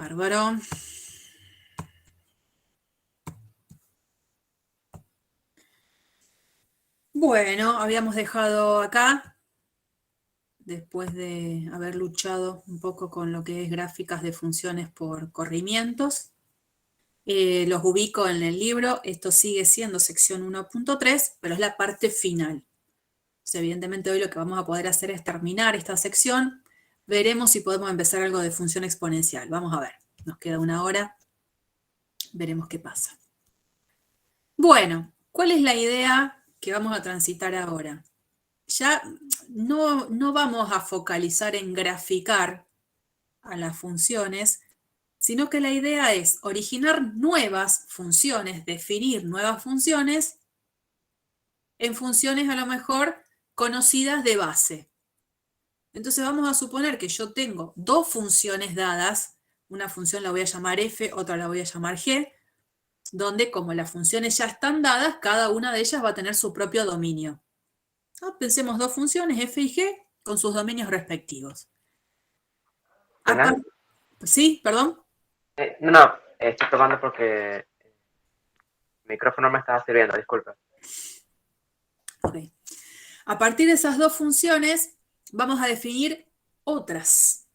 Bárbaro. Bueno, habíamos dejado acá, después de haber luchado un poco con lo que es gráficas de funciones por corrimientos. Los ubico en el libro, esto sigue siendo sección 1.3, pero es la parte final. O sea, evidentemente hoy lo que vamos a poder hacer es terminar esta sección. Veremos si podemos empezar algo de función exponencial. Vamos a ver, nos queda una hora, veremos qué pasa. Bueno, ¿cuál es la idea que vamos a transitar ahora? Ya no vamos a focalizar en graficar a las funciones, sino que la idea es originar nuevas funciones, definir nuevas funciones en funciones a lo mejor conocidas de base. Entonces vamos a suponer que yo tengo dos funciones dadas, una función la voy a llamar f, otra la voy a llamar g, donde como las funciones ya están dadas, cada una de ellas va a tener su propio dominio. Pensemos dos funciones, f y g, con sus dominios respectivos. ¿Sí? ¿Perdón? No, estoy tomando porque el micrófono me estaba sirviendo, disculpa. Ok. A partir de esas dos funciones, vamos a definir otras.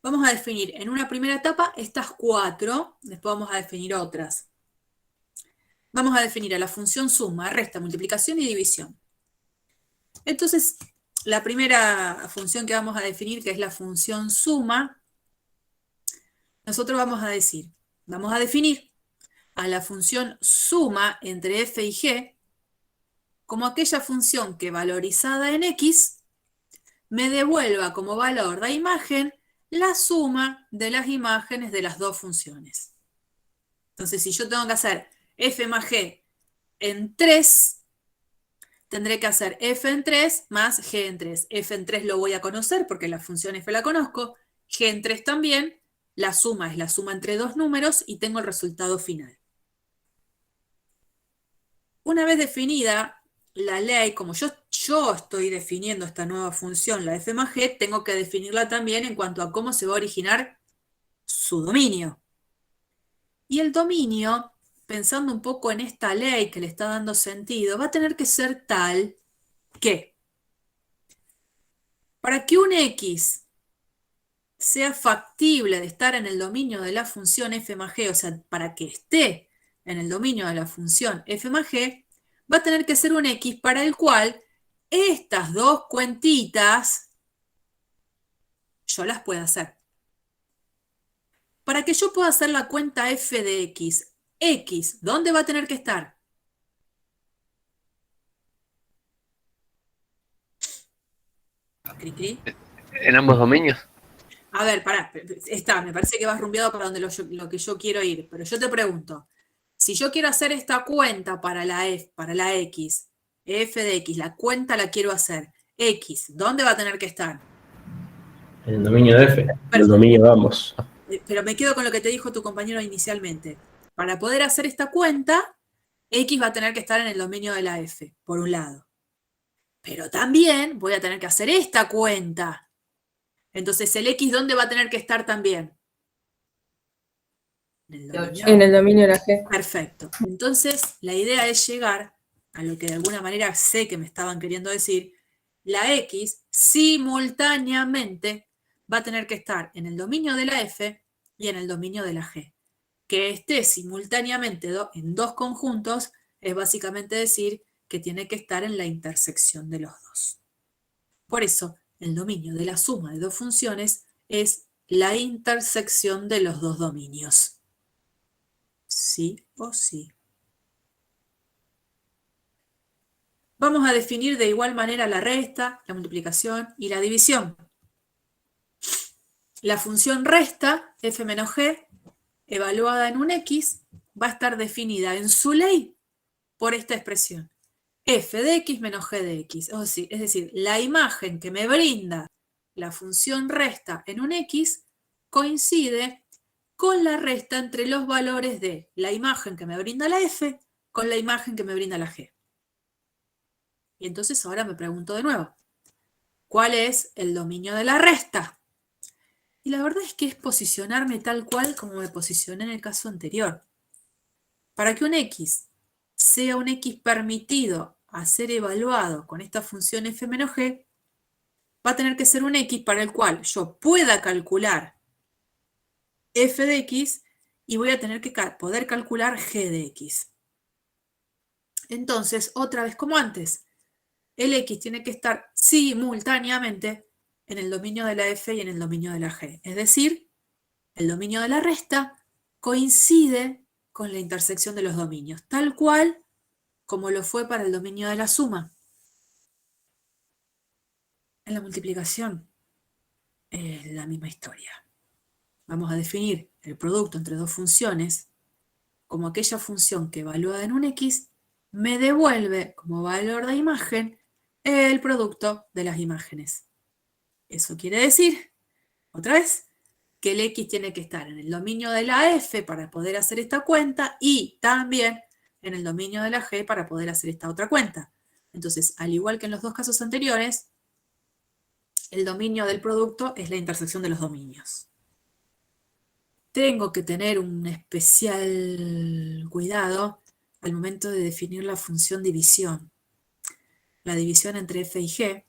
Vamos a definir en una primera etapa estas cuatro, después vamos a definir otras. Vamos a definir a la función suma, resta, multiplicación y división. Entonces, la primera función que vamos a definir, que es la función suma, nosotros vamos a definir a la función suma entre f y g como aquella función que valorizada en x me devuelva como valor de imagen la suma de las imágenes de las dos funciones. Entonces, si yo tengo que hacer f más g en 3, tendré que hacer f en 3 más g en 3. F en 3 lo voy a conocer porque la función f la conozco, g en 3 también, la suma es la suma entre dos números y tengo el resultado final. Una vez definida la ley, como yo estoy definiendo esta nueva función, la f más g, tengo que definirla también en cuanto a cómo se va a originar su dominio. Y el dominio, pensando un poco en esta ley que le está dando sentido, va a tener que ser tal que para que un x sea factible de estar en el dominio de la función f más g, o sea, para que esté en el dominio de la función f más g, va a tener que ser un x para el cual estas dos cuentitas yo las pueda hacer. Para que yo pueda hacer la cuenta f de x, ¿dónde va a tener que estar? ¿Cri-cri? En ambos dominios. A ver, pará, me parece que vas rumbeado para donde lo que yo quiero ir, pero yo te pregunto, si yo quiero hacer esta cuenta para la x, f de x, la cuenta la quiero hacer, x, ¿dónde va a tener que estar? En el dominio de f, en el dominio de ambos. Pero me quedo con lo que te dijo tu compañero inicialmente. Para poder hacer esta cuenta, x va a tener que estar en el dominio de la f, por un lado. Pero también voy a tener que hacer esta cuenta. Entonces, ¿el x dónde va a tener que estar también? En el dominio de la G. Perfecto. Entonces, la idea es llegar a lo que de alguna manera sé que me estaban queriendo decir. La X simultáneamente va a tener que estar en el dominio de la F y en el dominio de la G. Que esté simultáneamente en dos conjuntos es básicamente decir que tiene que estar en la intersección de los dos. Por eso, el dominio de la suma de dos funciones es la intersección de los dos dominios. Sí o sí. Vamos a definir de igual manera la resta, la multiplicación y la división. La función resta, f menos g, evaluada en un x, va a estar definida en su ley por esta expresión. F de x menos g de x. Es decir, la imagen que me brinda la función resta en un x coincide con la resta entre los valores de la imagen que me brinda la f con la imagen que me brinda la g. Y entonces ahora me pregunto de nuevo, ¿cuál es el dominio de la resta? Y la verdad es que es posicionarme tal cual como me posicioné en el caso anterior. Para que un x sea un x permitido a ser evaluado con esta función f menos g, va a tener que ser un x para el cual yo pueda calcular f de x y voy a tener que poder calcular g de x. Entonces, otra vez como antes, el x tiene que estar simultáneamente en el dominio de la f y en el dominio de la g. Es decir, el dominio de la resta coincide con la intersección de los dominios, tal cual como lo fue para el dominio de la suma. En la multiplicación es la misma historia. Vamos a definir el producto entre dos funciones como aquella función que evaluada en un x me devuelve como valor de imagen el producto de las imágenes. Eso quiere decir, otra vez, que el x tiene que estar en el dominio de la f para poder hacer esta cuenta y también en el dominio de la g para poder hacer esta otra cuenta. Entonces, al igual que en los dos casos anteriores, el dominio del producto es la intersección de los dominios. Tengo que tener un especial cuidado al momento de definir la función división. La división entre f y g,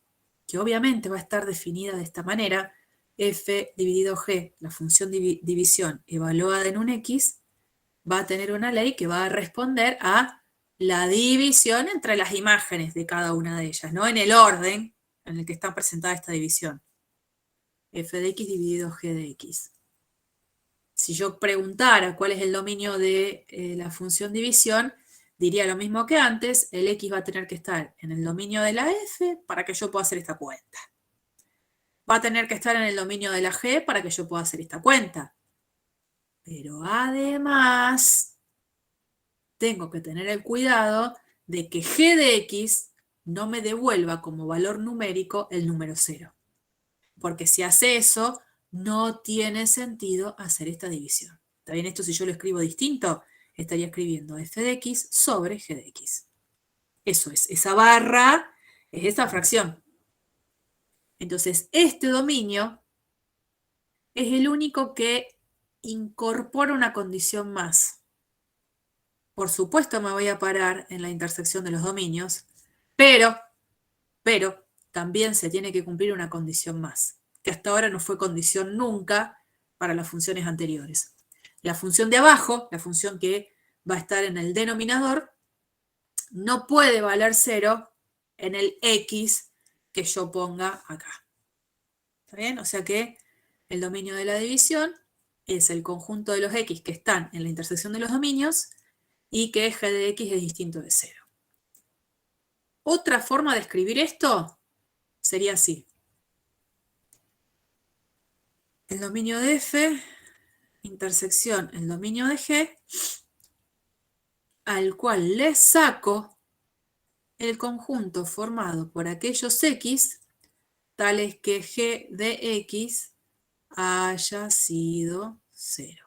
que obviamente va a estar definida de esta manera, f dividido g, la función división evaluada en un x, va a tener una ley que va a responder a la división entre las imágenes de cada una de ellas, no en el orden en el que está presentada esta división. F de x dividido g de x. Si yo preguntara cuál es el dominio de la función división, diría lo mismo que antes, el x va a tener que estar en el dominio de la f para que yo pueda hacer esta cuenta. Va a tener que estar en el dominio de la g para que yo pueda hacer esta cuenta. Pero además, tengo que tener el cuidado de que g de x no me devuelva como valor numérico el número 0. Porque si hace eso, no tiene sentido hacer esta división. ¿Está bien? Esto si yo lo escribo distinto, estaría escribiendo f de x sobre g de x. Eso es, esa barra es esta fracción. Entonces, este dominio es el único que incorpora una condición más. Por supuesto me voy a parar en la intersección de los dominios, pero también se tiene que cumplir una condición más, que hasta ahora no fue condición nunca para las funciones anteriores. La función de abajo, la función que va a estar en el denominador, no puede valer 0 en el x que yo ponga acá. ¿Está bien? O sea que el dominio de la división es el conjunto de los x que están en la intersección de los dominios y que g de x es distinto de 0. Otra forma de escribir esto sería así. El dominio de f, intersección el dominio de g, al cual le saco el conjunto formado por aquellos x, tales que g de x haya sido 0.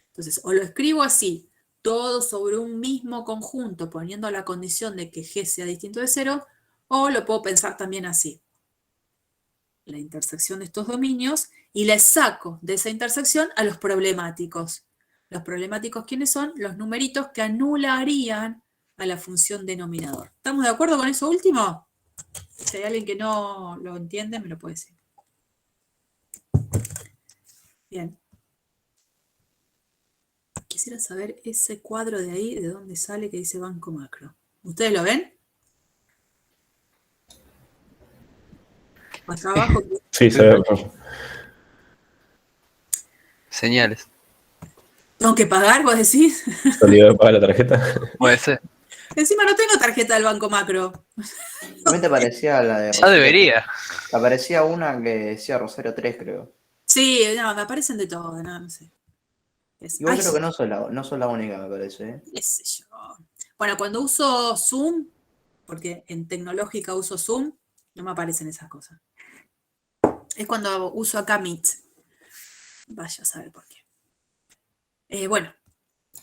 Entonces, o lo escribo así, todo sobre un mismo conjunto, poniendo la condición de que g sea distinto de 0, o lo puedo pensar también así. La intersección de estos dominios y les saco de esa intersección a los problemáticos. Los problemáticos, ¿quiénes son? Los numeritos que anularían a la función denominador. ¿Estamos de acuerdo con eso último? Si hay alguien que no lo entiende, me lo puede decir. Bien. Quisiera saber ese cuadro de ahí, de dónde sale que dice Banco Macro. ¿Ustedes lo ven? Acá abajo. Sí, se ve. Señales. ¿Tengo que pagar, vos decís? ¿Se olvidó de pagar la tarjeta? Puede ser. Encima no tengo tarjeta del Banco Macro. A mí te parecía la de Ya Rosario. debería. Te aparecía una que decía Rosario 3, creo. Sí, no, me aparecen de todo, no sé. Igual Ay, creo que no sos la única, me parece. ¿Eh? qué sé yo. Bueno, cuando uso Zoom, porque en tecnológica uso Zoom, no me aparecen esas cosas. Es cuando uso acá Meet. Vaya a saber por qué. Bueno,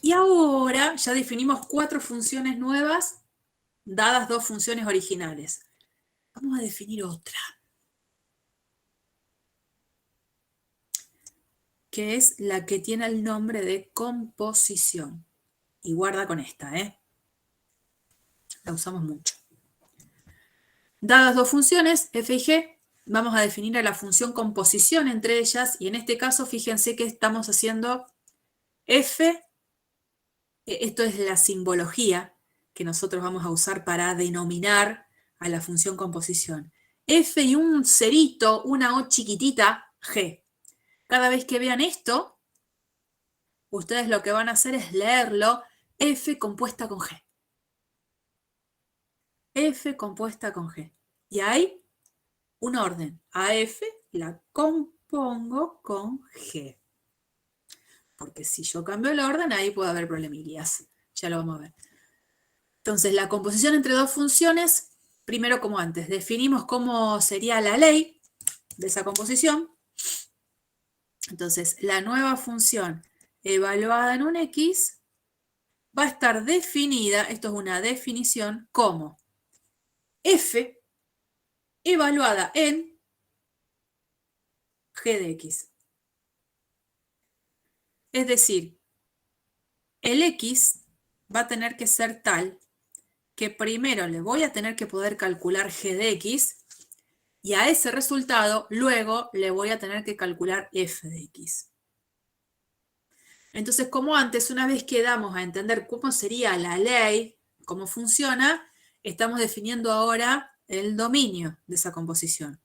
y ahora ya definimos 4 funciones nuevas, dadas 2 funciones originales. Vamos a definir otra. que es la que tiene el nombre de composición. Y guarda con esta, ¿eh? La usamos mucho. Dadas dos funciones, f y g, vamos a definir a la función composición entre ellas, y en este caso, fíjense que estamos haciendo f, esto es la simbología que nosotros vamos a usar para denominar a la función composición. F y un cerito, una O chiquitita, G. Cada vez que vean esto, ustedes lo que van a hacer es leerlo, F compuesta con G. F compuesta con G. Y hay un orden. A F la compongo con G. Porque si yo cambio el orden, ahí puede haber problemillas. Ya lo vamos a ver. Entonces, la composición entre dos funciones, primero como antes, definimos cómo sería la ley de esa composición. Entonces, la nueva función evaluada en un X va a estar definida, esto es una definición, como f evaluada en g de x. Es decir, el x va a tener que ser tal que primero le voy a tener que poder calcular g de x y a ese resultado luego le voy a tener que calcular f de x. Entonces, como antes, una vez que damos a entender cómo sería la ley, cómo funciona, estamos definiendo ahora el dominio de esa composición.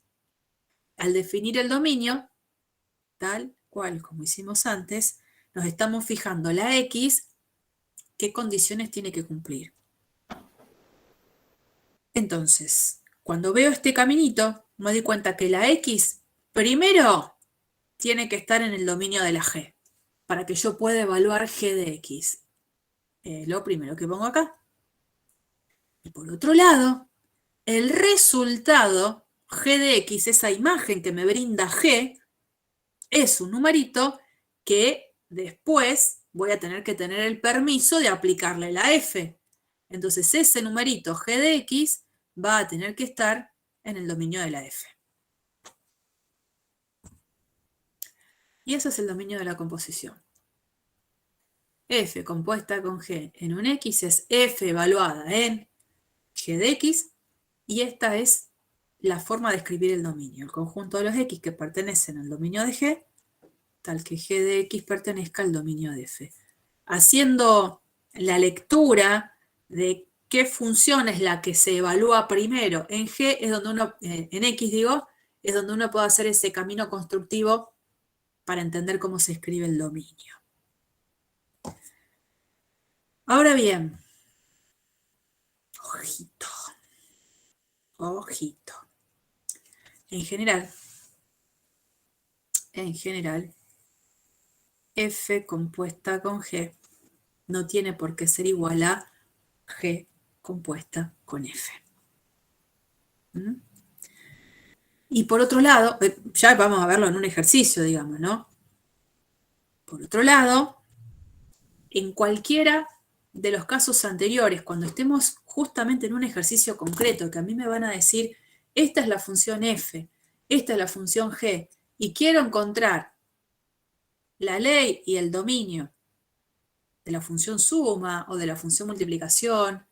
Al definir el dominio, tal cual como hicimos antes, nos estamos fijando la X, qué condiciones tiene que cumplir. Entonces, cuando veo este caminito, me doy cuenta que la X, primero, tiene que estar en el dominio de la G, para que yo pueda evaluar G de X. Lo primero que pongo acá. Y por otro lado, el resultado, G de X, esa imagen que me brinda G, es un numerito que después voy a tener que tener el permiso de aplicarle la F. Entonces ese numerito G de X va a tener que estar en el dominio de la F. Y ese es el dominio de la composición. F compuesta con G en un X es F evaluada en G de X, y esta es la forma de escribir el dominio, el conjunto de los X que pertenecen al dominio de G, tal que G de X pertenezca al dominio de F. Haciendo la lectura de qué función es la que se evalúa primero en G, es donde uno, en X digo, es donde uno puede hacer ese camino constructivo para entender cómo se escribe el dominio. Ahora bien, ojito, ojito. En general, F compuesta con G no tiene por qué ser igual a G compuesta con F. ¿Mm? Y por otro lado, ya vamos a verlo en un ejercicio, digamos, ¿no? Por otro lado, en cualquiera de los casos anteriores, cuando estemos justamente en un ejercicio concreto, que a mí me van a decir, esta es la función f, esta es la función g, y quiero encontrar la ley y el dominio de la función suma, o de la función multiplicación,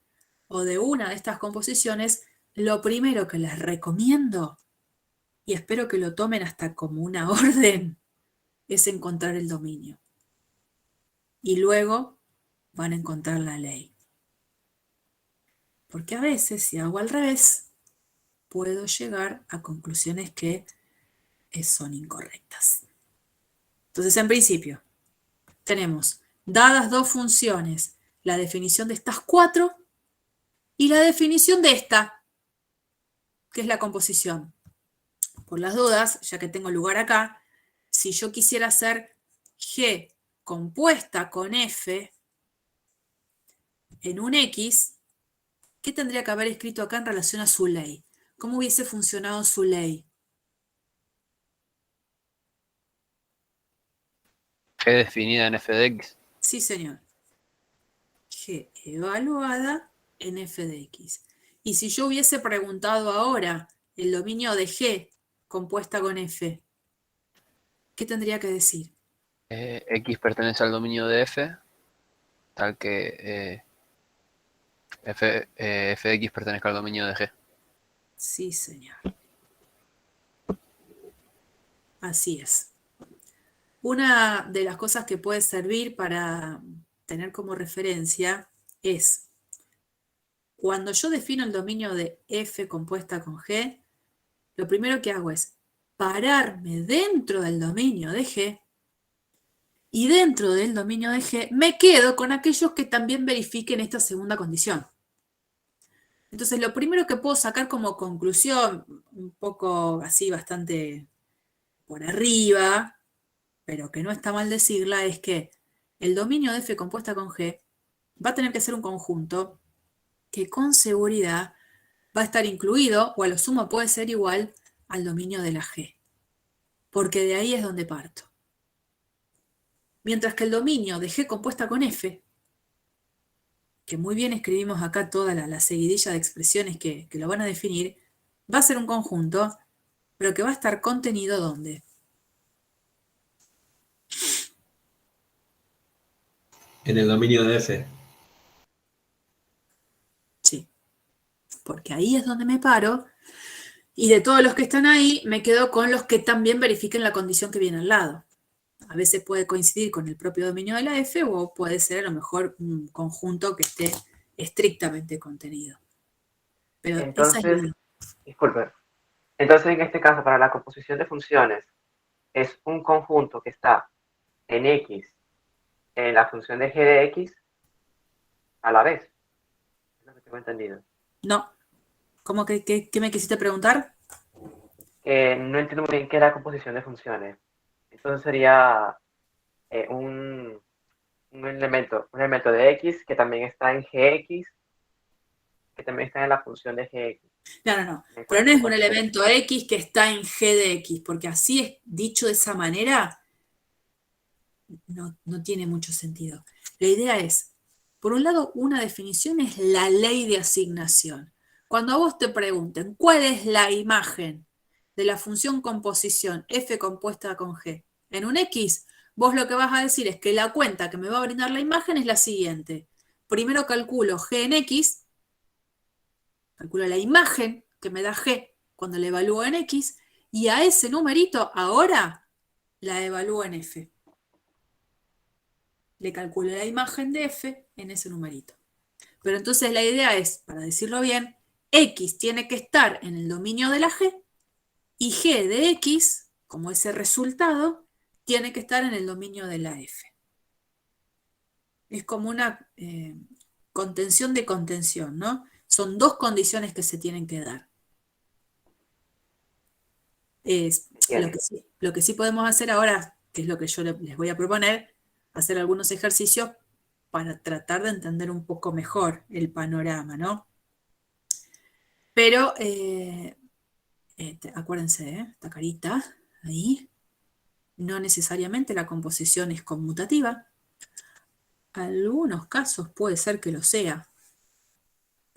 o de una de estas composiciones, lo primero que les recomiendo, y espero que lo tomen hasta como una orden, es encontrar el dominio. Y luego van a encontrar la ley. Porque a veces, si hago al revés, puedo llegar a conclusiones que son incorrectas. Entonces, en principio, tenemos dadas dos funciones, la definición de estas cuatro y la definición de esta, que es la composición. Por las dudas, ya que tengo lugar acá, si yo quisiera hacer G compuesta con F en un X, ¿qué tendría que haber escrito acá en relación a su ley? ¿Cómo hubiese funcionado su ley? G definida en f de x. Sí, señor. G evaluada en f de x. Y si yo hubiese preguntado ahora el dominio de G compuesta con F, ¿qué tendría que decir? X pertenece al dominio de F, tal que f de X pertenezca al dominio de G. Sí, señor. Así es. Una de las cosas que puede servir para tener como referencia es, cuando yo defino el dominio de F compuesta con G, lo primero que hago es pararme dentro del dominio de G, y dentro del dominio de G me quedo con aquellos que también verifiquen esta segunda condición. Entonces, lo primero que puedo sacar como conclusión, un poco así bastante por arriba, pero que no está mal decirla, es que el dominio de F compuesta con G va a tener que ser un conjunto que con seguridad va a estar incluido, o a lo sumo puede ser igual, al dominio de la G. Porque de ahí es donde parto. Mientras que el dominio de G compuesta con F, que muy bien escribimos acá toda la seguidilla de expresiones que lo van a definir, va a ser un conjunto, pero que va a estar contenido ¿dónde? En el dominio de F. Sí, porque ahí es donde me paro, y de todos los que están ahí, me quedo con los que también verifiquen la condición que viene al lado. A veces puede coincidir con el propio dominio de la F, o puede ser a lo mejor un conjunto que esté estrictamente contenido. Pero Entonces, esa es disculpe. Entonces, en este caso, para la composición de funciones, es un conjunto que está en X, en la función de G de X, a la vez. Es lo que tengo entendido. No. ¿Cómo que qué me quisiste preguntar? No entiendo muy bien qué es la composición de funciones. Entonces sería un elemento de X que también está en Gx, que también está en la función de Gx. No. Pero no es un elemento X que está en G de X, porque así es dicho de esa manera, no tiene mucho sentido. La idea es, por un lado, una definición es la ley de asignación. Cuando a vos te pregunten, ¿cuál es la imagen de la función composición F compuesta con G? En un X, vos lo que vas a decir es que la cuenta que me va a brindar la imagen es la siguiente. Primero calculo G en X, calculo la imagen que me da G cuando la evalúo en X, y a ese numerito ahora la evalúo en F. Le calculo la imagen de F en ese numerito. Pero entonces la idea es, para decirlo bien, X tiene que estar en el dominio de la G, y G de X, como ese resultado, tiene que estar en el dominio de la F. Es como una contención de contención, ¿no? Son dos condiciones que se tienen que dar. Lo que sí podemos hacer ahora, que es lo que yo les voy a proponer, hacer algunos ejercicios para tratar de entender un poco mejor el panorama, ¿no? Pero, acuérdense, esta carita, ahí, no necesariamente la composición es conmutativa. Algunos casos puede ser que lo sea,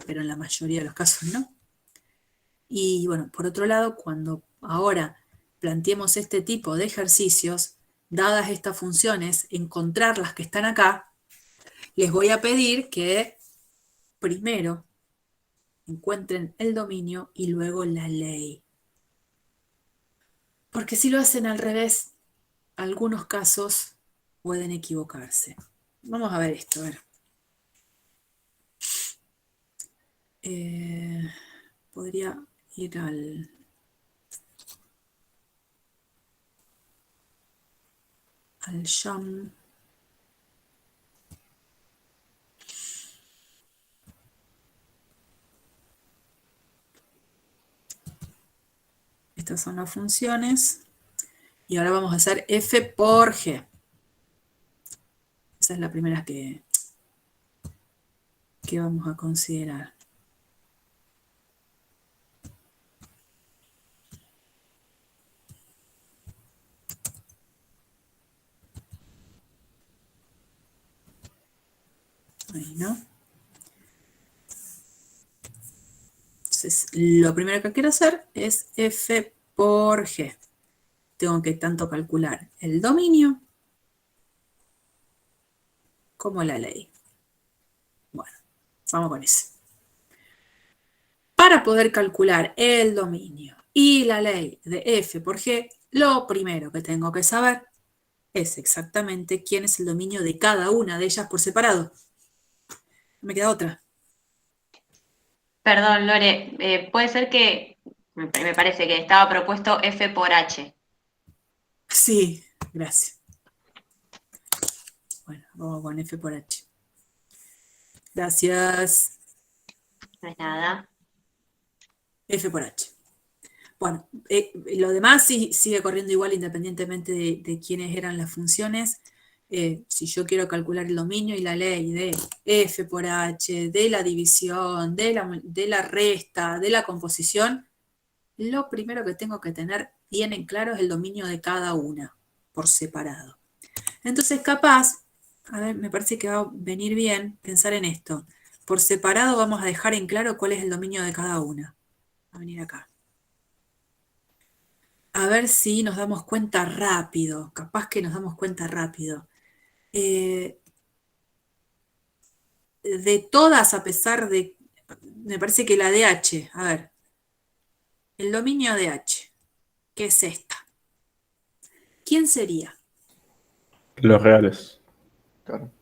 pero en la mayoría de los casos no. Y bueno, por otro lado, cuando ahora planteemos este tipo de ejercicios, dadas estas funciones, encontrar las que están acá, les voy a pedir que primero encuentren el dominio y luego la ley. Porque si lo hacen al revés, algunos casos pueden equivocarse. Vamos a ver esto, a ver. Podría ir al jam. Estas son las funciones. Y ahora vamos a hacer F por G. Esa es la primera que vamos a considerar. Ahí, ¿no? Entonces, lo primero que quiero hacer es F por G. Tengo que tanto calcular el dominio como la ley. Bueno, vamos con ese. Para poder calcular el dominio y la ley de f por g, lo primero que tengo que saber es exactamente quién es el dominio de cada una de ellas por separado. No me queda otra. Perdón, Lore, puede ser que, me parece que estaba propuesto f por h. Sí, gracias. Bueno, vamos con f por h. Gracias. No es nada. F por h. Bueno, lo demás sigue corriendo igual independientemente de quiénes eran las funciones. Si yo quiero calcular el dominio y la ley de f por h, de la división, de la resta, de la composición, lo primero que tengo que tener bien en claro es el dominio de cada una, por separado. Entonces, capaz, a ver, me parece que va a venir bien pensar en esto. Por separado vamos a dejar en claro cuál es el dominio de cada una. Va a venir acá. A ver si nos damos cuenta rápido. Capaz que nos damos cuenta rápido. De todas, a pesar de... Me parece que la de H. A ver. El dominio de H. ¿Qué es esta? ¿Quién sería? Los reales. Claro.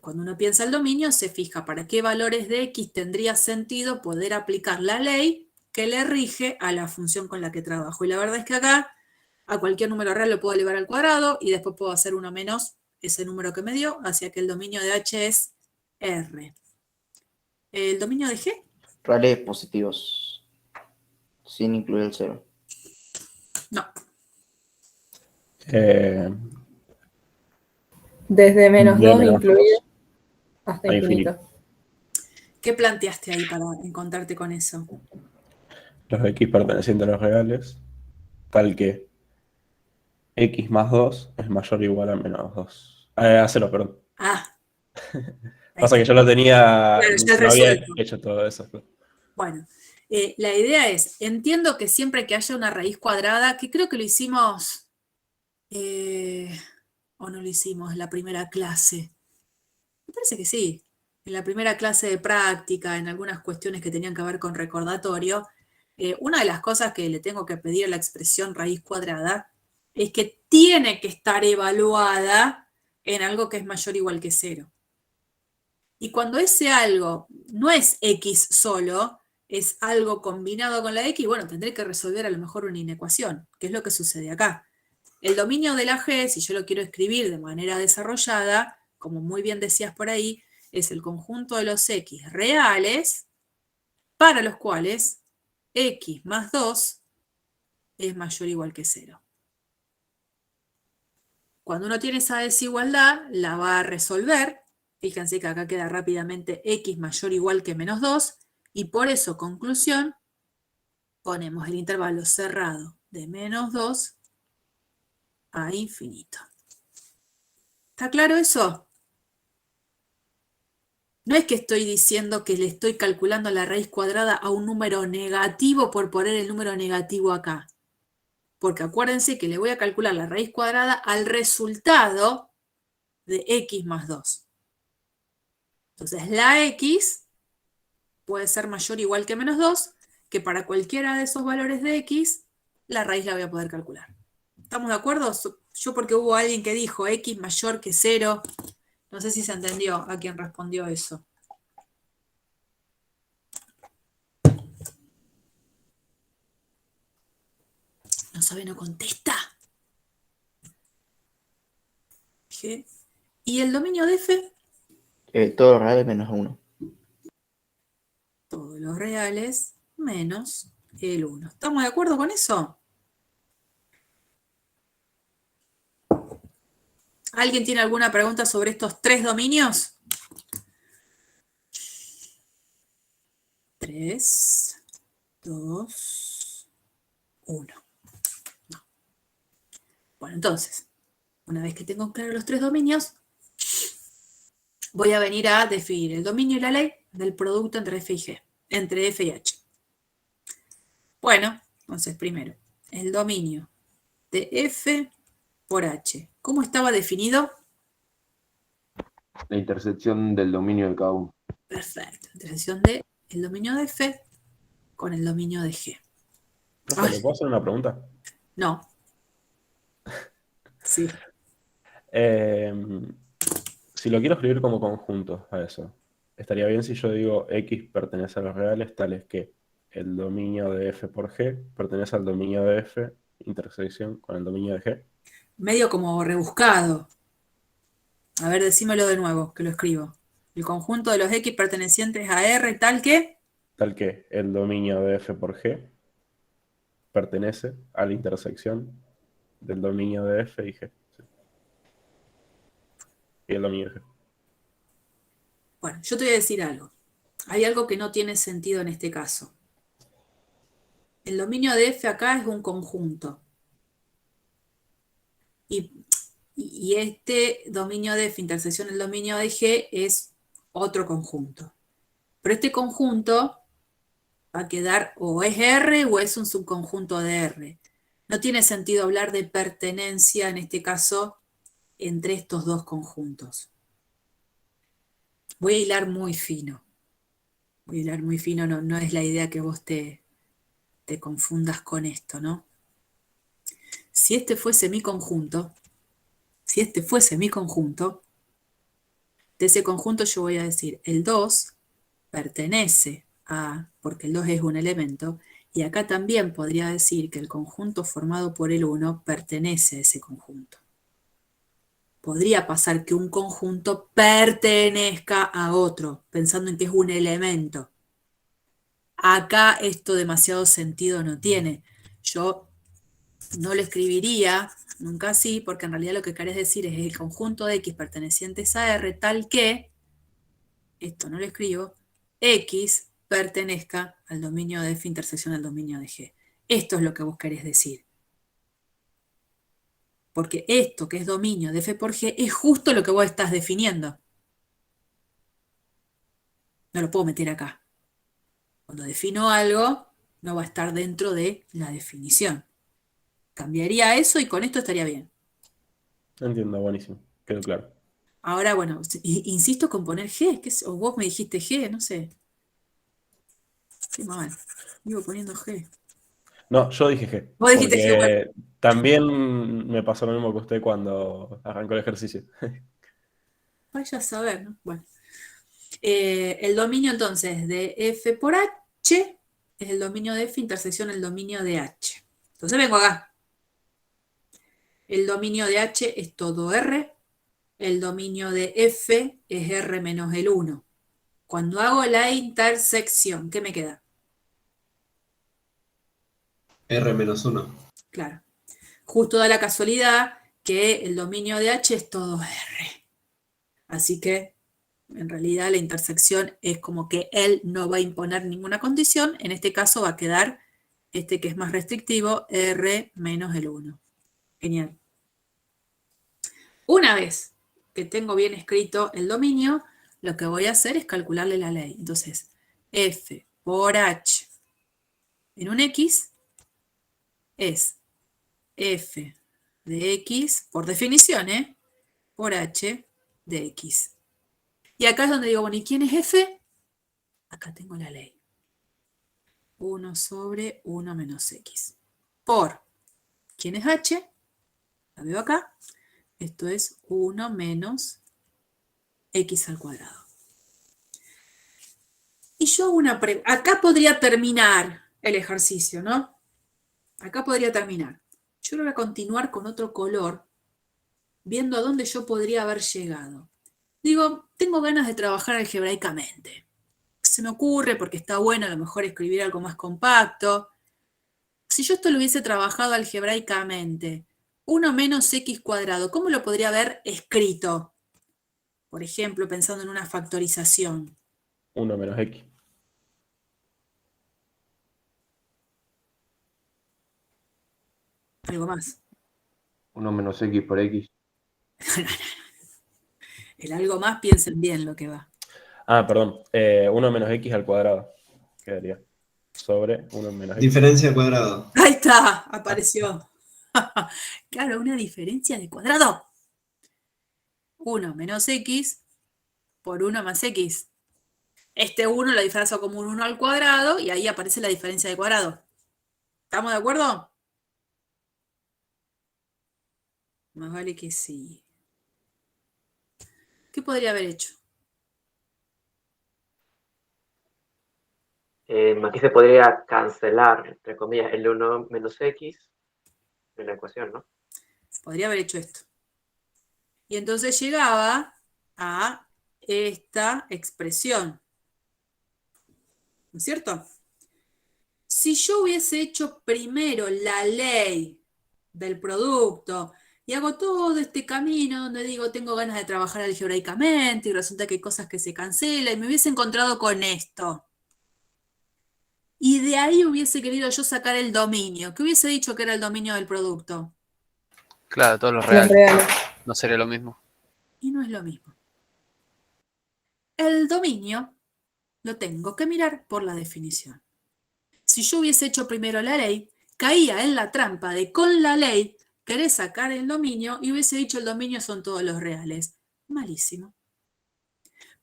Cuando uno piensa el dominio, se fija para qué valores de X tendría sentido poder aplicar la ley que le rige a la función con la que trabajo. Y la verdad es que acá a cualquier número real lo puedo elevar al cuadrado y después puedo hacer uno menos ese número que me dio, hacia que el dominio de H es R. ¿El dominio de G? Reales positivos. Sin incluir el 0. No. Desde menos De 2 menos incluido 2 hasta a infinito. ¿Qué planteaste ahí para encontrarte con eso? Los X pertenecientes a los reales, tal que X más 2 es mayor o igual a menos 2. A 0, perdón. Ah, ahí Pasa que está. yo lo tenía, Claro, ya no había resuelto. hecho todo eso. Bueno, la idea es, entiendo que siempre que haya una raíz cuadrada, que creo que lo hicimos, o no lo hicimos en la primera clase. Me parece que sí. En la primera clase de práctica, en algunas cuestiones que tenían que ver con recordatorio, una de las cosas que le tengo que pedir a la expresión raíz cuadrada es que tiene que estar evaluada en algo que es mayor o igual que 0. Y cuando ese algo no es x solo, es algo combinado con la x, bueno, tendré que resolver a lo mejor una inecuación, que es lo que sucede acá. El dominio de la G, si yo lo quiero escribir de manera desarrollada, como muy bien decías por ahí, es el conjunto de los x reales para los cuales x más 2 es mayor o igual que 0. Cuando uno tiene esa desigualdad, la va a resolver. Fíjense que acá queda rápidamente x mayor o igual que menos 2, y por eso, conclusión, ponemos el intervalo cerrado de menos 2 a infinito. ¿Está claro eso? No es que estoy diciendo que le estoy calculando la raíz cuadrada a un número negativo por poner el número negativo acá. Porque acuérdense que le voy a calcular la raíz cuadrada al resultado de x más 2. Entonces la x puede ser mayor o igual que menos 2, que para cualquiera de esos valores de x, la raíz la voy a poder calcular. ¿Estamos de acuerdo? Yo porque hubo alguien que dijo x mayor que 0, no sé si se entendió a quien respondió eso. ¿No sabe, no contesta? G. ¿Y el dominio de f? Todos los reales menos 1. Todos los reales menos el 1. ¿Estamos de acuerdo con eso? ¿Alguien tiene alguna pregunta sobre estos tres dominios? 3, 2, 1. No. Bueno, entonces, una vez que tengo claro los tres dominios, voy a venir a definir el dominio y la ley del producto entre f y g, entre f y h. Bueno, entonces primero, el dominio de f por h. ¿Cómo estaba definido? La intersección del dominio de cada uno. Perfecto. Intersección de el dominio de F con el dominio de G. Profe, ¿le puedo hacer una pregunta? No. Sí. Si lo quiero escribir como conjunto a eso, estaría bien si yo digo X pertenece a los reales, tales que el dominio de F por G pertenece al dominio de F, intersección con el dominio de G. Medio como rebuscado. A ver, decímelo de nuevo, que lo escribo. El conjunto de los X pertenecientes a R tal que... Tal que el dominio de F por G pertenece a la intersección del dominio de F y G. Sí. Y el dominio de G. Bueno, yo te voy a decir algo. Hay algo que no tiene sentido en este caso. El dominio de F acá es un conjunto. Y este dominio de F, intersección del dominio de G, es otro conjunto. Pero este conjunto va a quedar o es R o es un subconjunto de R. No tiene sentido hablar de pertenencia, en este caso, entre estos dos conjuntos. Voy a hilar muy fino. Voy a hilar muy fino, no es la idea que vos te confundas con esto, ¿no? Si este fuese mi conjunto, de ese conjunto yo voy a decir el 2 pertenece a, porque el 2 es un elemento, y acá también podría decir que el conjunto formado por el 1 pertenece a ese conjunto. Podría pasar que un conjunto pertenezca a otro, pensando en que es un elemento. Acá esto demasiado sentido no tiene. Yo no lo escribiría nunca así, porque en realidad lo que querés decir es el conjunto de X pertenecientes a R tal que, esto no lo escribo, X pertenezca al dominio de F intersección al dominio de G. Esto es lo que vos querés decir. Porque esto que es dominio de F por G es justo lo que vos estás definiendo. No lo puedo meter acá. Cuando defino algo, no va a estar dentro de la definición. Cambiaría eso y con esto estaría bien. Entiendo, buenísimo. Quedó claro. Ahora, bueno, insisto con poner G, o vos me dijiste G, no sé. Qué mal. Iba poniendo G. No, yo dije G. Vos dijiste G, bueno. Porque también me pasó lo mismo que usted cuando arrancó el ejercicio. Vaya a saber, ¿no? Bueno. El dominio entonces de F por H es el dominio de F intersección el dominio de H. Entonces vengo acá. El dominio de H es todo R. El dominio de F es R menos el 1. Cuando hago la intersección, ¿qué me queda? R menos 1. Claro. Justo da la casualidad que el dominio de H es todo R. Así que, en realidad, la intersección es como que él no va a imponer ninguna condición. En este caso va a quedar este que es más restrictivo, R menos el 1. Genial. Una vez que tengo bien escrito el dominio, lo que voy a hacer es calcularle la ley. Entonces, F por H en un X es F de X, por definición, por H de X. Y acá es donde digo, bueno, ¿y quién es F? Acá tengo la ley. 1 sobre 1 menos X. Por, ¿quién es H? La veo acá. Esto es 1 menos X al cuadrado. Y yo hago una pregunta. Acá podría terminar el ejercicio, ¿no? Acá podría terminar. Yo voy a continuar con otro color, viendo a dónde yo podría haber llegado. Digo, tengo ganas de trabajar algebraicamente. Se me ocurre porque está bueno a lo mejor escribir algo más compacto. Si yo esto lo hubiese trabajado algebraicamente, 1 menos X cuadrado, ¿cómo lo podría haber escrito? Por ejemplo, pensando en una factorización. 1 menos X. Algo más. 1 menos X por X. El algo más, piensen bien lo que va. Ah, perdón. 1 menos X al cuadrado. Quedaría. Sobre 1 menos X. Diferencia al cuadrado. Ahí está, apareció. Claro, una diferencia de cuadrado. 1 menos X por 1 más x. Este 1 lo disfrazo como un 1 al cuadrado y ahí aparece la diferencia de cuadrado. ¿Estamos de acuerdo? Más vale que sí. ¿Qué podría haber hecho? Aquí se podría cancelar, entre comillas, el 1 menos x en la ecuación, ¿no? Podría haber hecho esto. Y entonces llegaba a esta expresión. ¿No es cierto? Si yo hubiese hecho primero la ley del producto y hago todo este camino donde digo tengo ganas de trabajar algebraicamente y resulta que hay cosas que se cancelan y me hubiese encontrado con esto. Y de ahí hubiese querido yo sacar el dominio. ¿Qué hubiese dicho que era el dominio del producto? Claro, todos los Los reales. reales. No sería lo mismo. Y no es lo mismo. El dominio lo tengo que mirar por la definición. Si yo hubiese hecho primero la ley, caía en la trampa de con la ley querés sacar el dominio y hubiese dicho el dominio son todos los reales. Malísimo.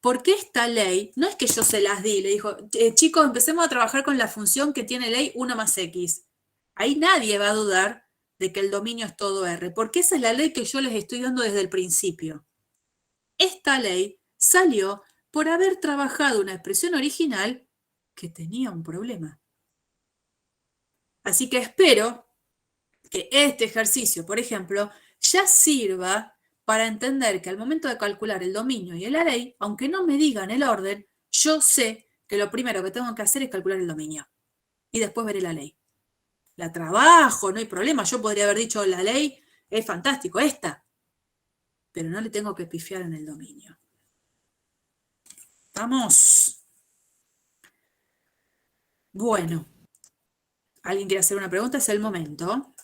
Porque esta ley, no es que yo se las di, le dijo, chicos, empecemos a trabajar con la función que tiene ley 1 más x. Ahí nadie va a dudar de que el dominio es todo R, porque esa es la ley que yo les estoy dando desde el principio. Esta ley salió por haber trabajado una expresión original que tenía un problema. Así que espero que este ejercicio, por ejemplo, ya sirva para entender que al momento de calcular el dominio y el array, aunque no me digan el orden, yo sé que lo primero que tengo que hacer es calcular el dominio. Y después veré la ley. La trabajo, no hay problema. Yo podría haber dicho la ley es fantástico, esta. Pero no le tengo que pifiar en el dominio. ¿Vamos? Bueno. ¿Alguien quiere hacer una pregunta? Es el momento.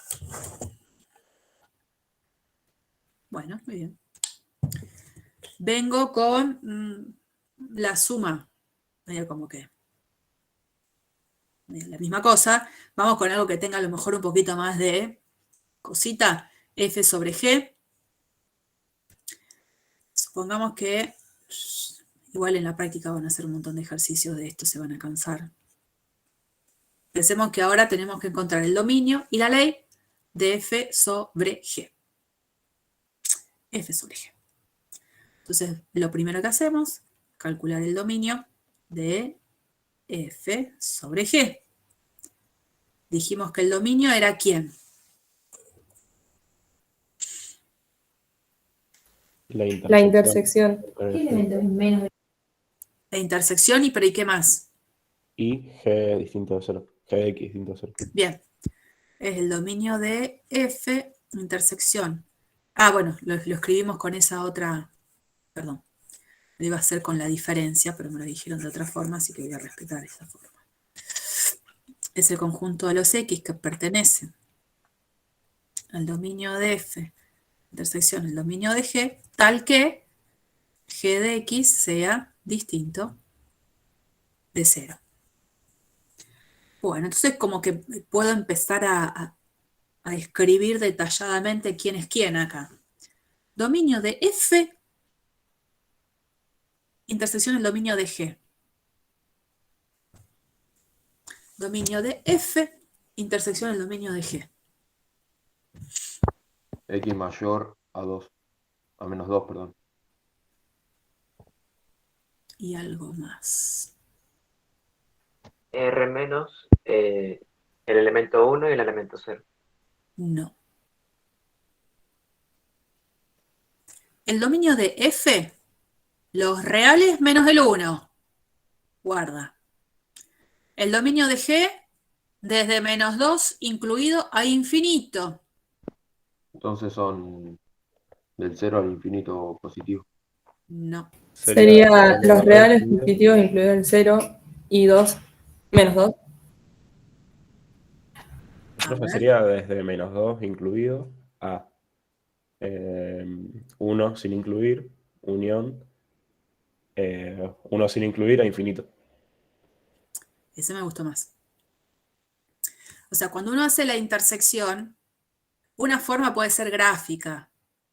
Bueno, muy bien. Vengo con la suma. Medio como que la misma cosa. Vamos con algo que tenga a lo mejor un poquito más de cosita. F sobre G. Supongamos que igual en la práctica van a hacer un montón de ejercicios de esto, se van a cansar. Pensemos que ahora tenemos que encontrar el dominio y la ley de F sobre G. F sobre G. Entonces, lo primero que hacemos, calcular el dominio de F sobre G. Dijimos que el dominio era ¿quién? La intersección. La intersección y ¿qué más? Y G distinto de 0. G de X distinto de 0. Bien. Es el dominio de F intersección. Ah, bueno, lo escribimos con esa otra... Perdón. Lo iba a hacer con la diferencia, pero me lo dijeron de otra forma, así que voy a respetar esa forma. Es el conjunto de los X que pertenecen al dominio de F, intersección el dominio de G, tal que G de X sea distinto de 0. Bueno, entonces como que puedo empezar a escribir detalladamente quién es quién acá. Dominio de F, intersección el dominio de G. Dominio de F, intersección el dominio de G. X mayor a 2. A menos 2, perdón. Y algo más. R menos el elemento 1 y el elemento 0. No. El dominio de F, los reales menos el 1. Guarda. El dominio de G, desde menos 2 incluido a infinito. Entonces son del 0 al infinito positivo. No. Sería los reales positivos incluido el 0 y 2, menos 2. Profe, sería desde menos 2 incluido a 1 sin incluir, unión, 1 sin incluir a infinito. Ese me gustó más. O sea, cuando uno hace la intersección, una forma puede ser gráfica.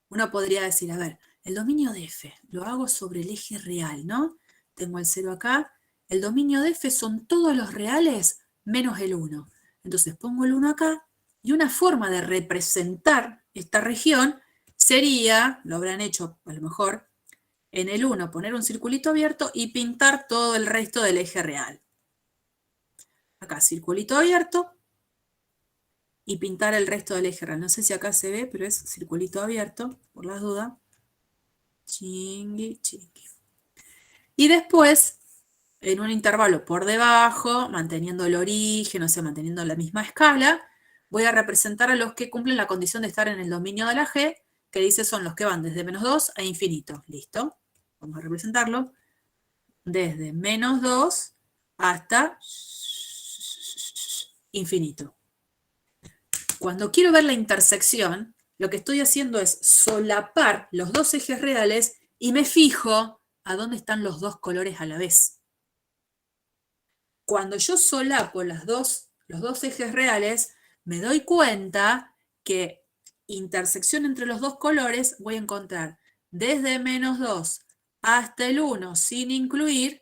Uno podría decir, a ver, el dominio de f lo hago sobre el eje real, ¿no? Tengo el 0 acá. El dominio de f son todos los reales menos el 1. Entonces pongo el 1 acá, y una forma de representar esta región sería, lo habrán hecho a lo mejor, en el 1 poner un circulito abierto y pintar todo el resto del eje real. Acá, circulito abierto, y pintar el resto del eje real. No sé si acá se ve, pero es circulito abierto, por las dudas. Chingui, chingui. Y después, en un intervalo por debajo, manteniendo el origen, o sea, manteniendo la misma escala, voy a representar a los que cumplen la condición de estar en el dominio de la G, que dice son los que van desde -2 a infinito. ¿Listo? Vamos a representarlo. Desde -2 hasta infinito. Cuando quiero ver la intersección, lo que estoy haciendo es solapar los dos ejes reales y me fijo a dónde están los dos colores a la vez. Cuando yo solapo los dos ejes reales, me doy cuenta que intersección entre los dos colores voy a encontrar desde -2 hasta el 1 sin incluir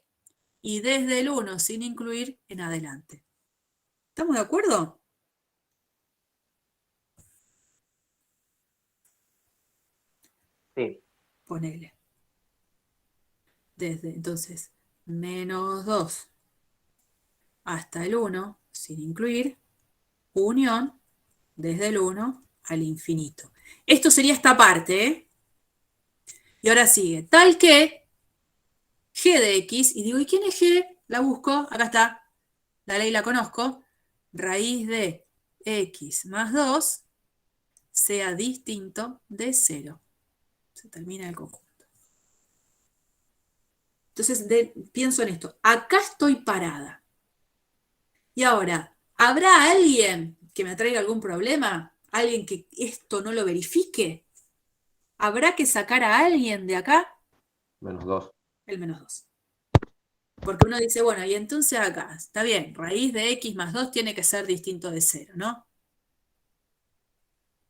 y desde el 1 sin incluir en adelante. ¿Estamos de acuerdo? Sí. Ponele. Desde, entonces, -2 hasta el 1, sin incluir, unión, desde el 1 al infinito. Esto sería esta parte, ¿eh? Y ahora sigue, tal que g de x, y digo, ¿y quién es g? La busco, acá está, la ley la conozco, raíz de x más 2 sea distinto de 0. Se termina el conjunto. Entonces pienso en esto, acá estoy parada. Y ahora, ¿habrá alguien que me traiga algún problema? ¿Alguien que esto no lo verifique? ¿Habrá que sacar a alguien de acá? -2. El -2. Porque uno dice, bueno, y entonces acá, está bien, raíz de x más 2 tiene que ser distinto de 0, ¿no?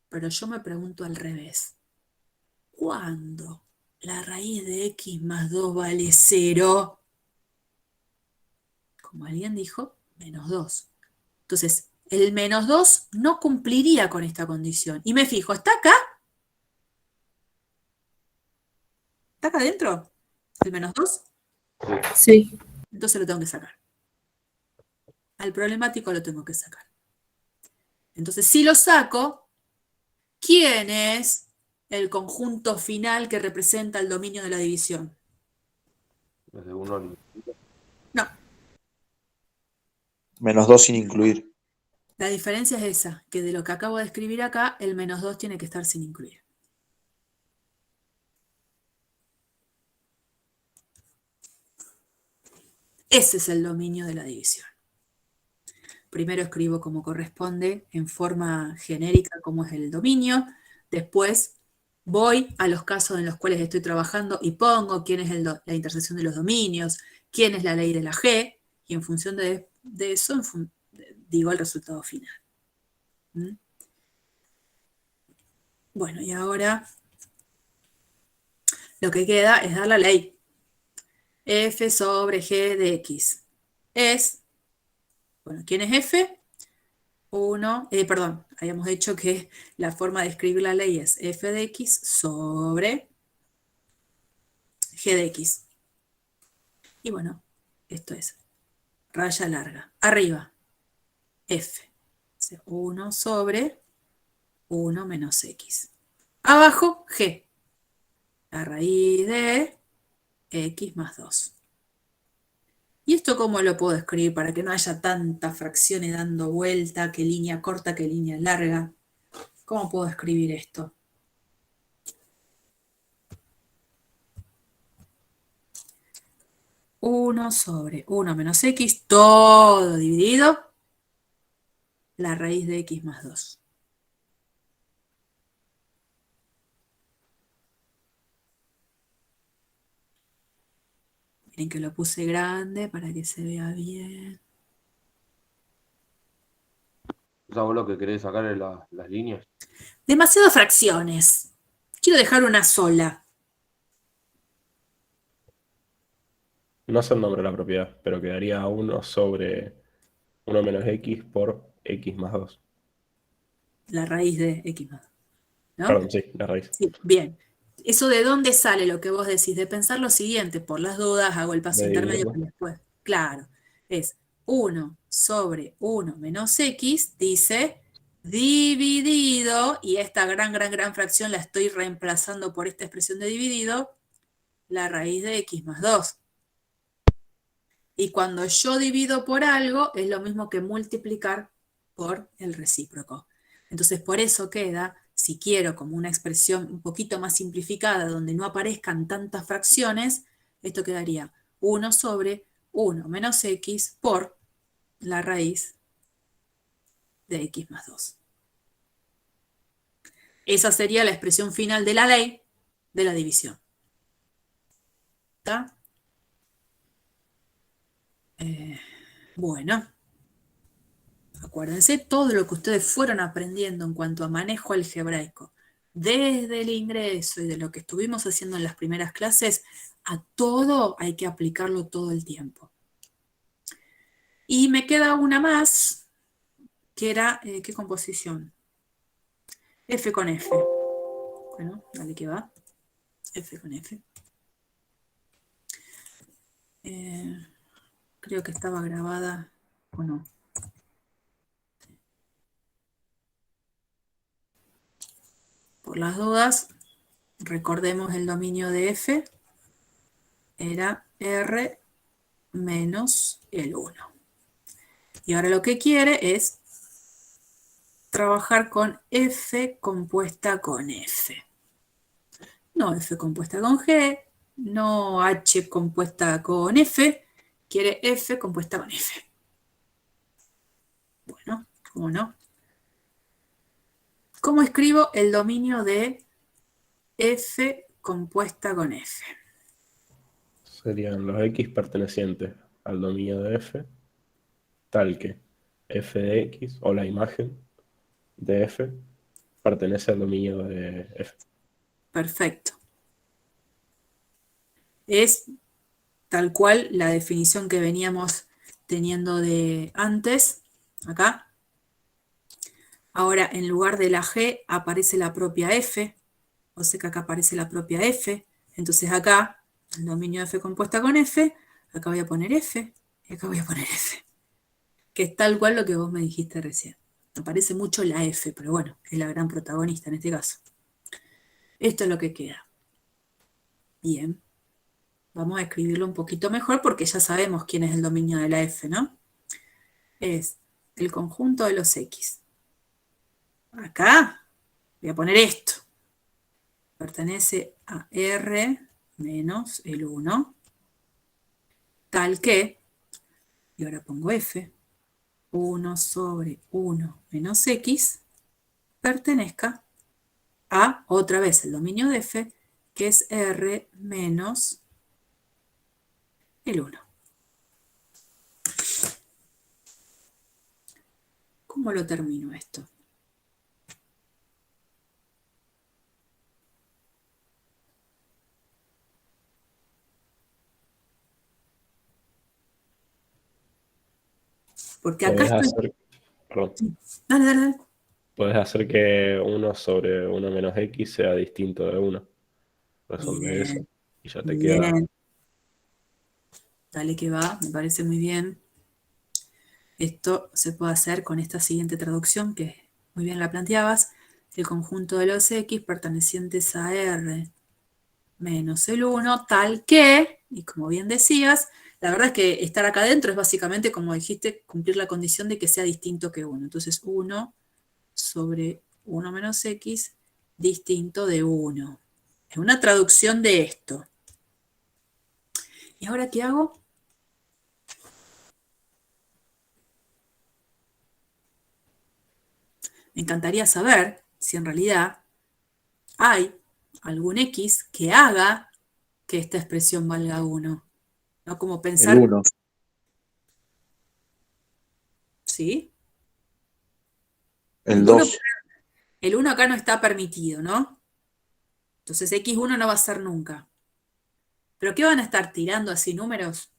Pero yo me pregunto al revés. ¿Cuándo la raíz de x más 2 vale 0? Como alguien dijo, -2. Entonces, el -2 no cumpliría con esta condición. Y me fijo, ¿está acá? ¿Está acá adentro? ¿El -2? Sí. Entonces lo tengo que sacar. Al problemático lo tengo que sacar. Entonces, si lo saco, ¿quién es el conjunto final que representa el dominio de la división? Desde 1 al infinito. No, -2 sin incluir. la diferencia es esa, que de lo que acabo de escribir acá, el -2 tiene que estar sin incluir. Ese es el dominio de la división. Primero escribo como corresponde, en forma genérica, como es el dominio. Después voy a los casos en los cuales estoy trabajando y pongo quién es la intersección de los dominios, quién es la ley de la G, y en función de eso digo el resultado final. ¿Mm? Bueno, y ahora lo que queda es dar la ley. F sobre G de X es, bueno, ¿quién es F? Perdón, habíamos dicho que la forma de escribir la ley es f de x sobre g de x. Y bueno, esto es raya larga. Arriba, f. 1 sobre 1 menos x. Abajo, g. La raíz de x más 2. ¿Y esto cómo lo puedo escribir para que no haya tantas fracciones dando vuelta, qué línea corta, qué línea larga? ¿Cómo puedo escribir esto? Uno sobre 1 menos x, todo dividido, la raíz de x más 2. Miren que lo puse grande para que se vea bien. O sea, vos lo que querés sacar es las líneas. Demasiadas fracciones. Quiero dejar una sola. No sé el nombre de la propiedad, pero quedaría 1 sobre 1 menos x por x más 2. La raíz de x más 2, ¿no? Perdón, sí, la raíz. Sí, bien. ¿Eso de dónde sale lo que vos decís? De pensar lo siguiente, por las dudas hago el paso De intermedio dividirlo. para después. Claro, es 1 sobre 1 menos x, dice, dividido, y esta gran fracción la estoy reemplazando por esta expresión de dividido, la raíz de x más 2. Y cuando yo divido por algo, es lo mismo que multiplicar por el recíproco. Entonces, por eso queda, si quiero como una expresión un poquito más simplificada, donde no aparezcan tantas fracciones, esto quedaría 1 sobre 1 menos x por la raíz de x más 2. Esa sería la expresión final de la ley de la división. ¿Está? Bueno. Acuérdense todo lo que ustedes fueron aprendiendo en cuanto a manejo algebraico, desde el ingreso y de lo que estuvimos haciendo en las primeras clases, a todo hay que aplicarlo todo el tiempo. Y me queda una más, que era, ¿qué composición? F con F. Bueno, dale que va. F con F. Creo que estaba grabada, ¿o no? Por las dudas, recordemos el dominio de F, era R menos el 1. Y ahora lo que quiere es trabajar con F compuesta con F. No F compuesta con G, no H compuesta con F, quiere F compuesta con F. Bueno, ¿cómo no? ¿Cómo escribo el dominio de F compuesta con F? Serían los x pertenecientes al dominio de f, tal que f de x, o la imagen de f, pertenece al dominio de f. Perfecto. Es tal cual la definición que veníamos teniendo de antes, acá. Ahora, en lugar de la G, aparece la propia F, o sea que acá aparece la propia F. Entonces acá, el dominio de F compuesta con F, acá voy a poner F, y acá voy a poner F. Que es tal cual lo que vos me dijiste recién. Aparece mucho la F, pero bueno, es la gran protagonista en este caso. Esto es lo que queda. Bien. Vamos a escribirlo un poquito mejor porque ya sabemos quién es el dominio de la F, ¿no? Es el conjunto de los X. Acá voy a poner esto. Pertenece a R menos el 1, tal que, y ahora pongo F, 1 sobre 1 menos X, pertenezca a, otra vez, el dominio de F, que es R menos el 1. ¿Cómo lo termino esto? Porque acá Podés estoy... hacer, perdón, Dale. podés hacer que 1 sobre 1 menos x sea distinto de 1. Resolve eso Bien, y ya te queda. bien. Dale que va, me parece muy bien. Esto se puede hacer con esta siguiente traducción que muy bien la planteabas. El conjunto de los X pertenecientes a R menos el 1, tal que, y como bien decías, la verdad es que estar acá adentro es básicamente, como dijiste, cumplir la condición de que sea distinto que 1. Entonces 1 sobre 1 menos X distinto de 1. Es una traducción de esto. ¿Y ahora qué hago? Me encantaría saber si en realidad hay algún X que haga que esta expresión valga 1. ¿No? Como pensar... El 1. ¿Sí? El 2. El 1 acá no está permitido, ¿no? Entonces X1 no va a ser nunca. ¿Pero qué van a estar tirando así números?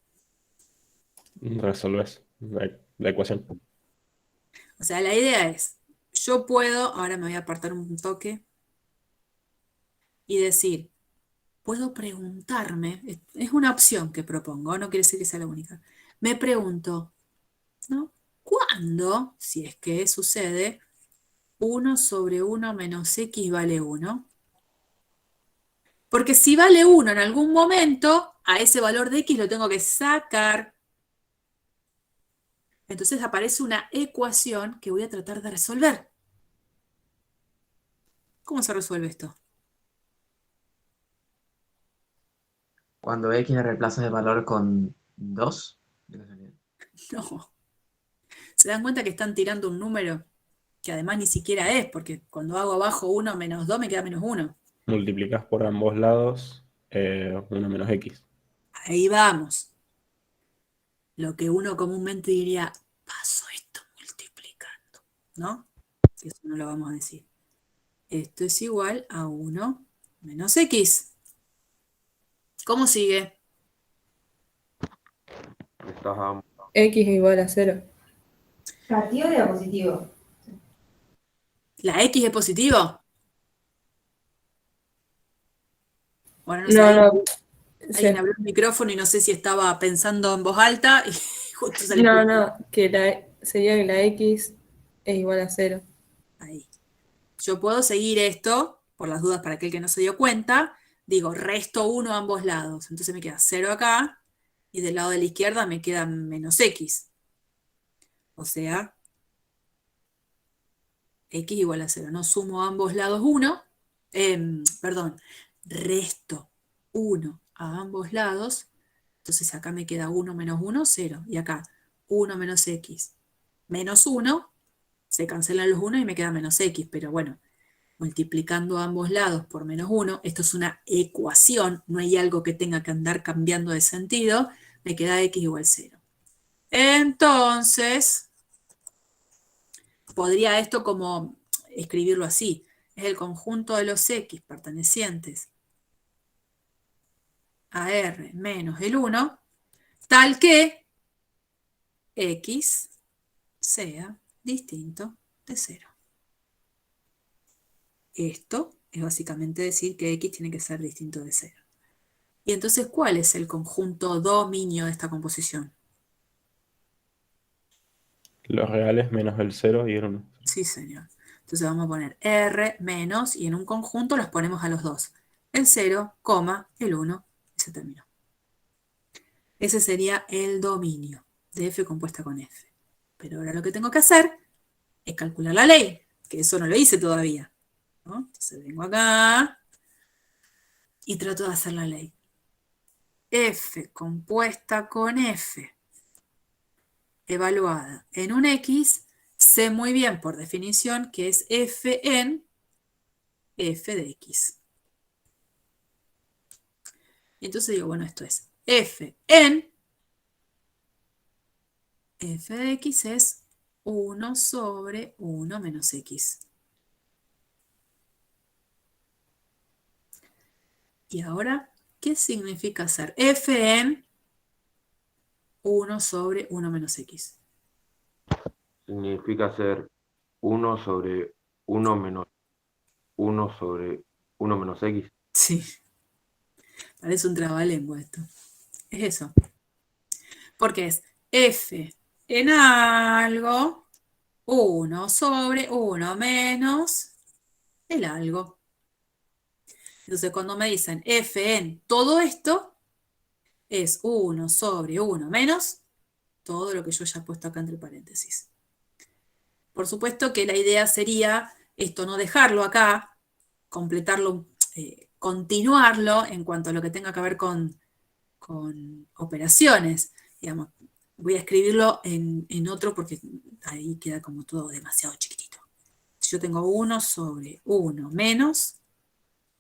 Resolves la ecuación. O sea, la idea es, yo puedo, ahora me voy a apartar un toque, y decir, puedo preguntarme, es una opción que propongo, no quiere decir que sea la única. Me pregunto, ¿no? ¿Cuándo, si es que sucede, 1 sobre 1 menos x vale 1? Porque si vale 1 en algún momento, a ese valor de x lo tengo que sacar. Entonces aparece una ecuación que voy a tratar de resolver. ¿Cómo se resuelve esto? Cuando X le reemplazas el valor con 2. No. ¿Se dan cuenta que están tirando un número que además ni siquiera es? Porque cuando hago abajo 1 menos 2 me queda menos 1. Multiplicas por ambos lados 1 menos x. Ahí vamos. Lo que uno comúnmente diría, paso esto multiplicando, ¿no? Eso no lo vamos a decir. Esto es igual a 1 menos x. ¿Cómo sigue? Estás a X es igual a 0. ¿Partido de positivo? ¿La x es positivo? Bueno, no sé, No, alguien no. Sí. abrió el micrófono y no sé si estaba pensando en voz alta y justo se le No, ocurrió. no, sería que la X es igual a 0. Ahí. Yo puedo seguir esto, por las dudas para aquel que no se dio cuenta, digo, resto 1 a ambos lados. Entonces me queda 0 acá, y del lado de la izquierda me queda menos x. O sea, x igual a 0. No sumo a ambos lados 1, perdón, resto 1 a ambos lados. Entonces acá me queda 1 menos 1, 0. Y acá 1 menos x menos 1, se cancelan los 1 y me queda menos x. Pero bueno, multiplicando a ambos lados por menos 1, esto es una ecuación, no hay algo que tenga que andar cambiando de sentido, me queda x igual 0. Entonces, podría esto como escribirlo así, es el conjunto de los x pertenecientes a R menos el 1, tal que x sea distinto de 0. Esto es básicamente decir que x tiene que ser distinto de 0. Y entonces, ¿cuál es el conjunto dominio de esta composición? Los reales menos el 0 y el 1. Sí, señor. Entonces vamos a poner R menos, y en un conjunto los ponemos a los dos. El 0, el 1, y se terminó. Ese sería el dominio de f compuesta con f. Pero ahora lo que tengo que hacer es calcular la ley, que eso no lo hice todavía, ¿no? Entonces vengo acá y trato de hacer la ley. F compuesta con f evaluada en un x, sé muy bien por definición que es f en f de x. Y entonces digo, bueno, esto es f en f de x es 1 sobre 1 menos x. Y ahora, ¿qué significa hacer f en 1 sobre 1 menos x? significa ser 1 sobre 1 menos 1 sobre 1 menos x. Sí, parece un trabalengua esto. Es eso. Porque es f en algo, 1 sobre 1 menos el algo. Entonces, cuando me dicen f en todo esto, es 1 sobre 1 menos todo lo que yo ya he puesto acá entre paréntesis. Por supuesto que la idea sería esto, no dejarlo acá, completarlo, continuarlo en cuanto a lo que tenga que ver con operaciones. Digamos, voy a escribirlo en otro porque ahí queda como todo demasiado chiquitito. Yo tengo 1 sobre 1 menos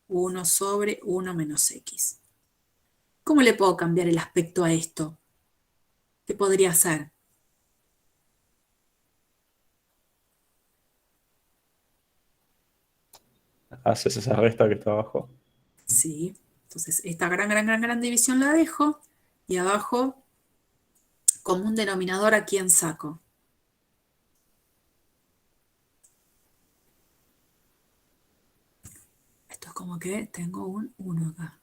1 sobre 1 menos x. ¿Cómo le puedo cambiar el aspecto a esto? ¿Qué podría hacer? Haces esa resta que está abajo. Sí. Entonces, esta gran división la dejo y abajo común denominador, ¿a quién saco? Esto es como que tengo un 1 acá.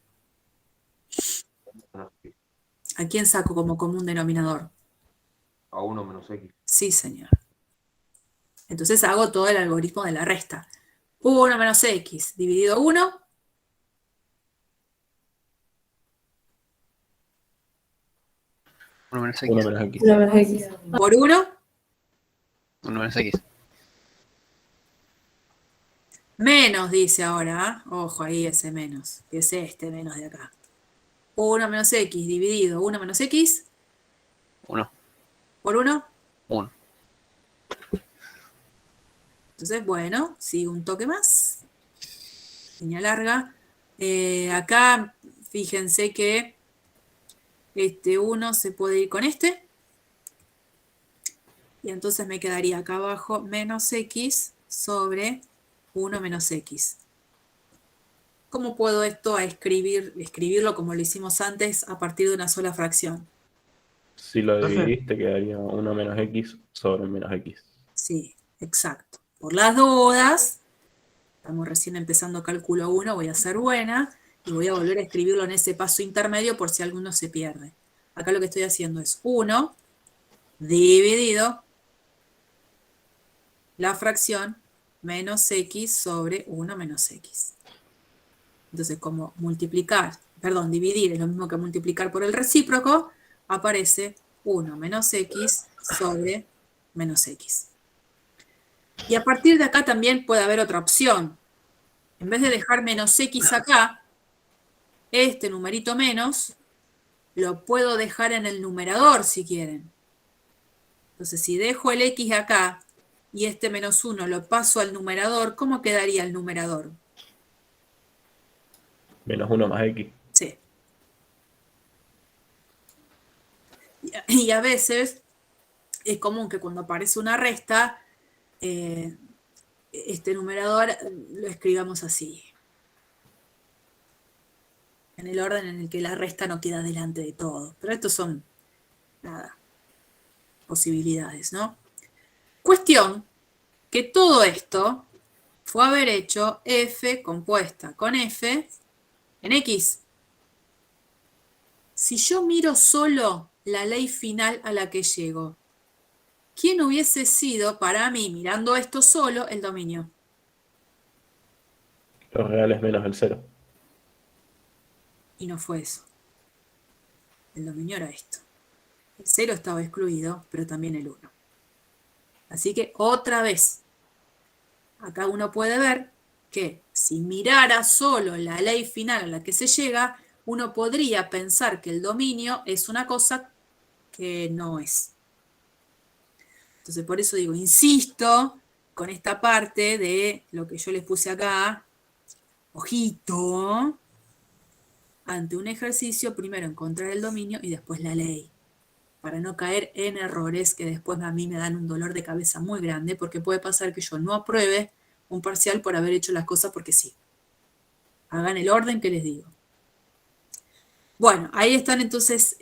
¿A quién saco como común denominador? A 1 menos X. Sí, señor. Entonces hago todo el algoritmo de la resta. 1 menos X dividido 1. Uno menos 1 X. menos X. 1 menos X. Por 1. 1 menos X. Menos, dice ahora. Ojo ahí ese menos. Que es este menos de acá. 1 menos X dividido 1 menos X. 1. Por 1. 1. Entonces, bueno, sigo un toque más. Línea larga. Acá, fíjense que este 1 se puede ir con este. Y entonces me quedaría acá abajo menos X sobre 1 menos X. ¿Cómo puedo esto escribirlo como lo hicimos antes a partir de una sola fracción? Si lo dividís, te quedaría 1 menos X sobre menos X. Sí, exacto. Por las dudas, estamos recién empezando cálculo 1, voy a ser buena y voy a volver a escribirlo en ese paso intermedio por si alguno se pierde. Acá lo que estoy haciendo es 1 dividido la fracción menos X sobre 1 menos X. Entonces, como dividir es lo mismo que multiplicar por el recíproco, aparece 1 menos X sobre menos X. Y a partir de acá también puede haber otra opción. En vez de dejar menos X acá, este numerito menos, lo puedo dejar en el numerador si quieren. Entonces, si dejo el X acá y este menos 1 lo paso al numerador, ¿cómo quedaría el numerador? Menos 1 más X. Sí. Y a veces es común que cuando aparece una resta, este numerador lo escribamos así. En el orden en el que la resta no queda delante de todo. Pero estos son, nada, posibilidades, ¿no? Cuestión que todo esto fue haber hecho f compuesta con f en x. Si yo miro solo la ley final a la que llego, ¿quién hubiese sido para mí, mirando esto solo, el dominio? Los reales menos el 0. Y no fue eso. El dominio era esto. El 0 estaba excluido, pero también el 1. Así que otra vez, acá uno puede ver que si mirara solo la ley final a la que se llega, uno podría pensar que el dominio es una cosa que no es. Entonces, por eso digo, insisto con esta parte de lo que yo les puse acá, ojito, ante un ejercicio, primero encontrar el dominio y después la ley, para no caer en errores que después a mí me dan un dolor de cabeza muy grande, porque puede pasar que yo no apruebe un parcial por haber hecho las cosas porque sí. Hagan el orden que les digo. Bueno, ahí están entonces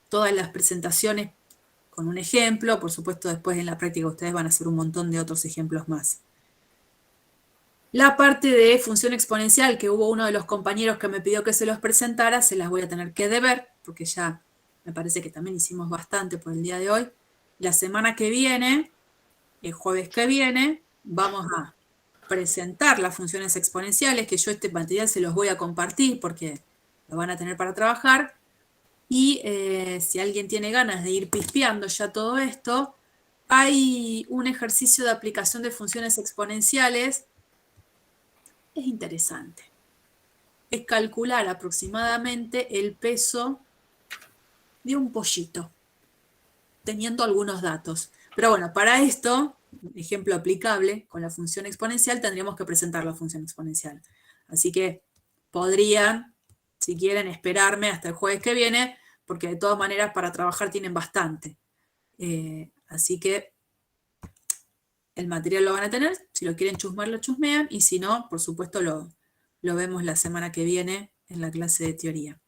todas las presentaciones con un ejemplo. Por supuesto, después en la práctica ustedes van a hacer un montón de otros ejemplos más. La parte de función exponencial, que hubo uno de los compañeros que me pidió que se los presentara, se las voy a tener que deber, porque ya me parece que también hicimos bastante por el día de hoy. La semana que viene, el jueves que viene, vamos a presentar las funciones exponenciales, que yo este material se los voy a compartir porque lo van a tener para trabajar. Y si alguien tiene ganas de ir pispeando ya todo esto, hay un ejercicio de aplicación de funciones exponenciales. Es interesante. Es calcular aproximadamente el peso de un pollito, teniendo algunos datos. Pero bueno, para esto, ejemplo aplicable con la función exponencial, tendríamos que presentar la función exponencial. Así que podrían, si quieren, esperarme hasta el jueves que viene, porque de todas maneras para trabajar tienen bastante. Así que el material lo van a tener, si lo quieren chusmear, lo chusmean, y si no, por supuesto lo vemos la semana que viene en la clase de teoría.